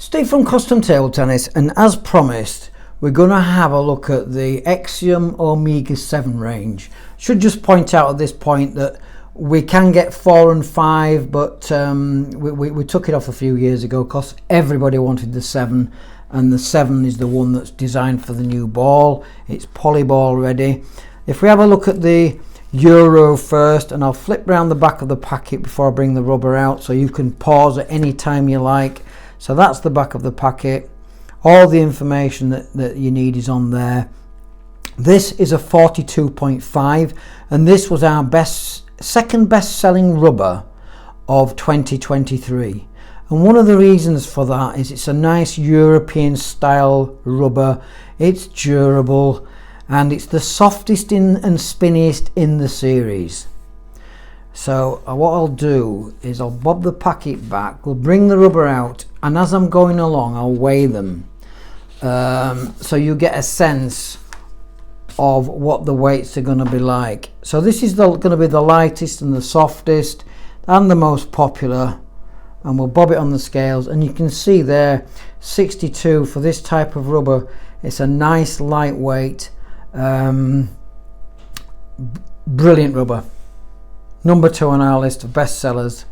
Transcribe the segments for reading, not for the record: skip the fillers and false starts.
Steve from Custom Table Tennis, and as promised, we're going to have a look at the Xiom Omega 7 range. Should just point out at this point that we can get 4 and 5, but we took it off a few years ago because everybody wanted the 7, and the 7 is the one that's designed for the new ball. It's polyball ready. If we have a look at the Euro first, and I'll flip around the back of the packet before I bring the rubber out, so you can pause at any time you like. So that's the back of the packet. All the information that you need is on there. This is a 42.5, and this was our second best selling rubber of 2023. And one of the reasons for that is it's a nice European style rubber. It's durable, and it's the softest and spinniest in the series. So what I'll do is I'll bob the packet back, we'll bring the rubber out, and as I'm going along I'll weigh them, so you get a sense of what the weights are going to be like. So this is going to be the lightest and the softest and the most popular, and we'll bob it on the scales, and you can see there 62 for this type of rubber. It's a nice lightweight, brilliant rubber. Number 2 on our list of best sellers.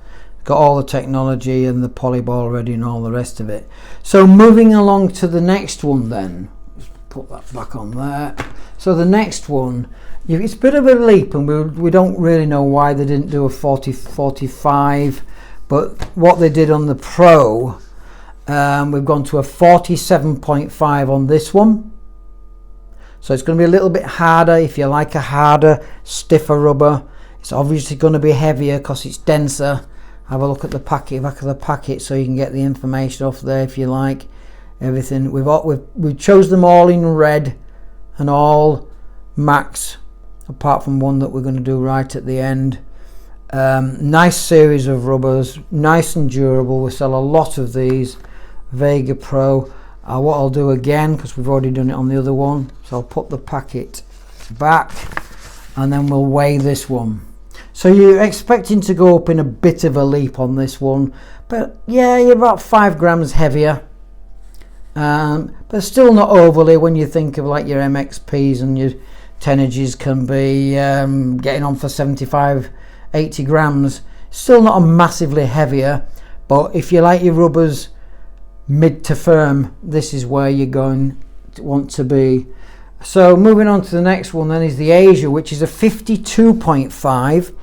Got all the technology and the polyball ready and all the rest of it. So moving along to the next one then. Just put that back on there. So the next one, it's a bit of a leap, and we don't really know why they didn't do a 45, but what they did on the Pro, we've gone to a 47.5 on this one. So it's going to be a little bit harder if you like a harder, stiffer rubber. It's obviously going to be heavier because it's denser. Have a look at the packet, back of the packet, so you can get the information off there if you like. Everything we've chose them all in red and all max, apart from one that we're going to do right at the end. Nice series of rubbers, nice and durable. We sell a lot of these. Vega Pro. What I'll do again, because we've already done it on the other one, so I'll put the packet back, and then we'll weigh this one. So you're expecting to go up in a bit of a leap on this one, but yeah, you're about 5 grams heavier, but still not overly when you think of like your MXPs and your 10 can be getting on for 75-80 grams. Still not a massively heavier, but if you like your rubbers mid to firm, this is where you're going to want to be. So moving on to the next one then is the Asia, which is a 52.5.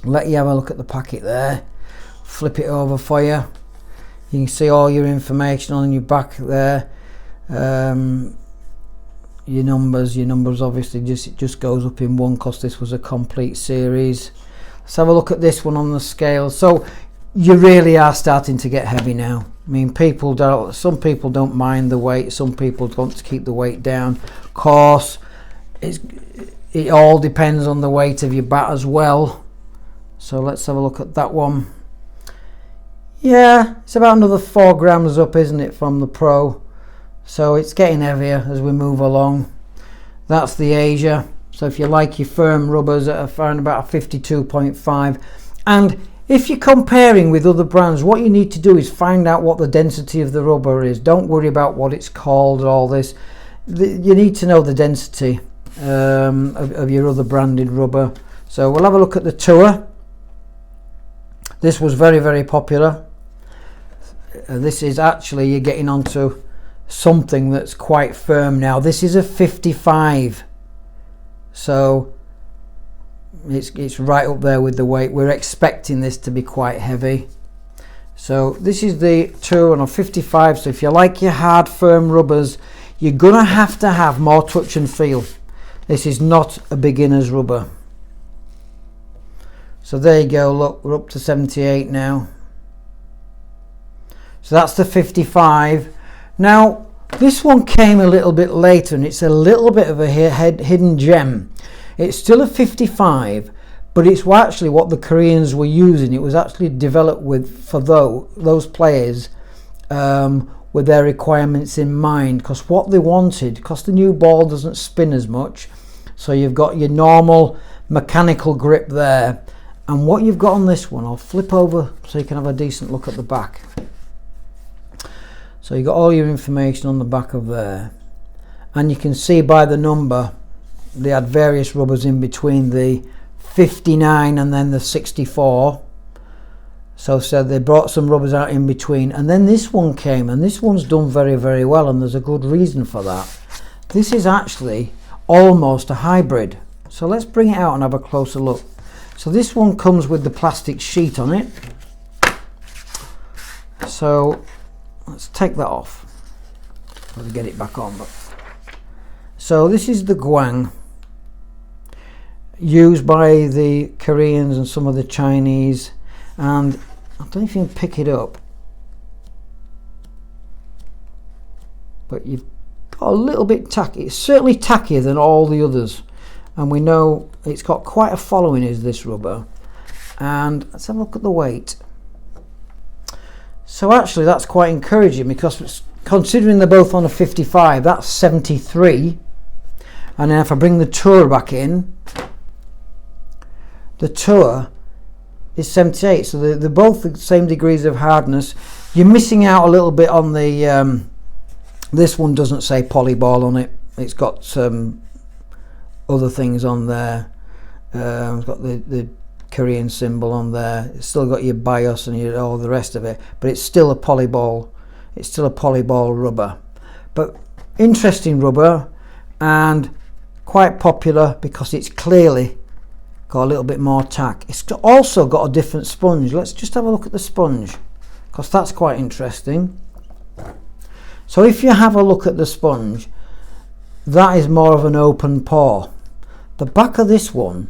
Let you have a look at the packet there. Flip it over for you. You can see all your information on your back there. Your numbers obviously just goes up in one because this was a complete series. Let's have a look at this one on the scale. So you really are starting to get heavy now. I mean, some people don't mind the weight, some people want to keep the weight down. Of course, it all depends on the weight of your bat as well. So let's have a look at that one. Yeah, it's about another 4 grams up, isn't it, from the Pro? So it's getting heavier as we move along. That's the Asia. So if you like your firm rubbers at around about a 52.5, and if you're comparing with other brands, what you need to do is find out what the density of the rubber is. Don't worry about what it's called or all this. You need to know the density of your other branded rubber. So we'll have a look at the Tour. This was very, very popular. This is actually, you're getting onto something that's quite firm now. This is a 55. So it's right up there with the weight. We're expecting this to be quite heavy. So this is the Tour on a 55. So if you like your hard, firm rubbers, you're gonna have to have more touch and feel. This is not a beginner's rubber. So there you go, look, we're up to 78 now. So that's the 55. Now this one came a little bit later, and it's a little bit of a hidden gem. It's still a 55, but it's actually what the Koreans were using. It was actually developed for those players with their requirements in mind, because what they wanted, because the new ball doesn't spin as much, so you've got your normal mechanical grip there, and what you've got on this one, I'll flip over so you can have a decent look at the back. So you got all your information on the back of there, and you can see by the number they had various rubbers in between the 59 and then the 64. So they brought some rubbers out in between, and then this one came, and this one's done very, very well, and there's a good reason for that. This is actually almost a hybrid. So let's bring it out and have a closer look. So this one comes with the plastic sheet on it. So let's take that off. Let's get it back on. So this is the guang, used by the Koreans and some of the Chinese, and I don't know if you can pick it up, but you've got a little bit tacky. It's certainly tackier than all the others, and we know it's got quite a following, is this rubber. And let's have a look at the weight. So actually that's quite encouraging, because considering they're both on a 55, that's 73, and then if I bring the Tour back in, the Tour is 78, so they're both the same degrees of hardness. You're missing out a little bit on the this one doesn't say polyball on it. It's got some other things on there. It's got the Korean symbol on there. It's still got your BIOS and all the rest of it, but it's still a polyball. It's still a polyball rubber, but interesting rubber and quite popular because it's clearly got a little bit more tack. It's also got a different sponge. Let's just have a look at the sponge, because that's quite interesting. So if you have a look at the sponge, that is more of an open pore. The back of this one,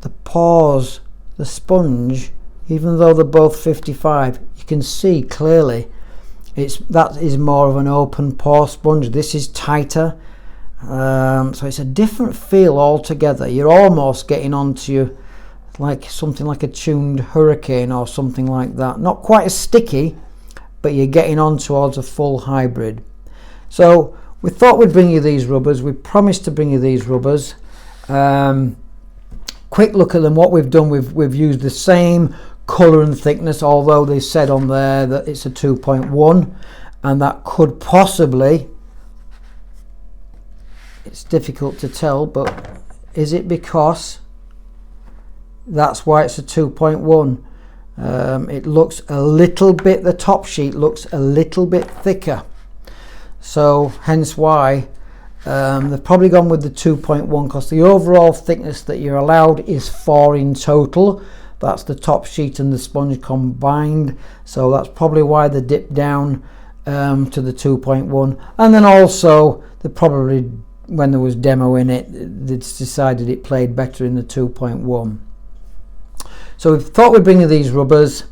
the pores, the sponge, even though they're both 55, you can see clearly that is more of an open pore sponge. This is tighter. So it's a different feel altogether. You're almost getting onto like something like a tuned hurricane or something like that. Not quite as sticky, but you're getting on towards a full hybrid. So we thought we'd bring you these rubbers. We promised to bring you these rubbers. Quick look at them. What we've done, we've used the same colour and thickness, although they said on there that it's a 2.1, and that could possibly, it's difficult to tell, but is it because that's why it's a 2.1? It looks a little bit, the top sheet looks a little bit thicker, so hence why they've probably gone with the 2.1, because the overall thickness that you're allowed is 4 in total. That's the top sheet and the sponge combined, so that's probably why they dipped down to the 2.1. And then also they probably, when there was demo in it, they decided it played better in the 2.1. So we thought we'd bring you these rubbers.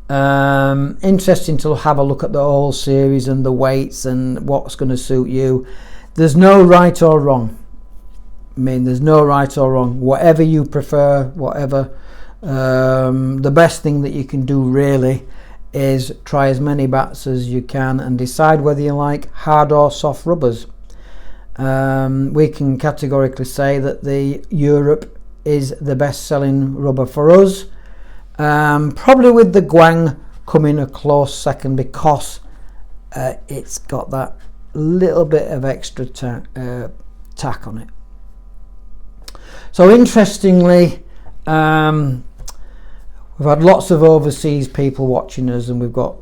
Interesting to have a look at the whole series and the weights and what's going to suit you. There's no right or wrong. I mean, there's no right or wrong. Whatever you prefer, whatever. The best thing that you can do really is try as many bats as you can and decide whether you like hard or soft rubbers. We can categorically say that the Europe is the best selling rubber for us, probably with the guang coming a close second, because it's got that little bit of extra tack on it. So interestingly, we've had lots of overseas people watching us, and we've got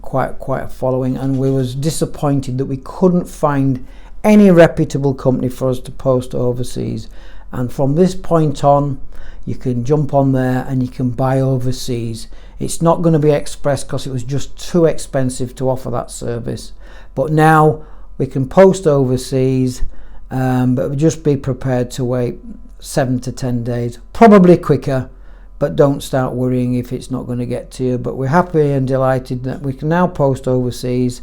quite a following, and we was disappointed that we couldn't find any reputable company for us to post overseas. And from this point on, you can jump on there and you can buy overseas. It's not going to be express because it was just too expensive to offer that service, but now we can post overseas, but just be prepared to wait 7 to 10 days, probably quicker, but don't start worrying if it's not going to get to you. But we're happy and delighted that we can now post overseas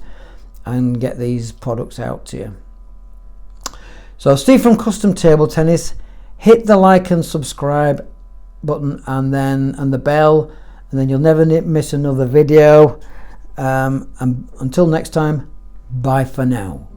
and get these products out to you. So Steve from Custom Table Tennis, hit the like and subscribe button and the bell, and then you'll never miss another video. And until next time, bye for now.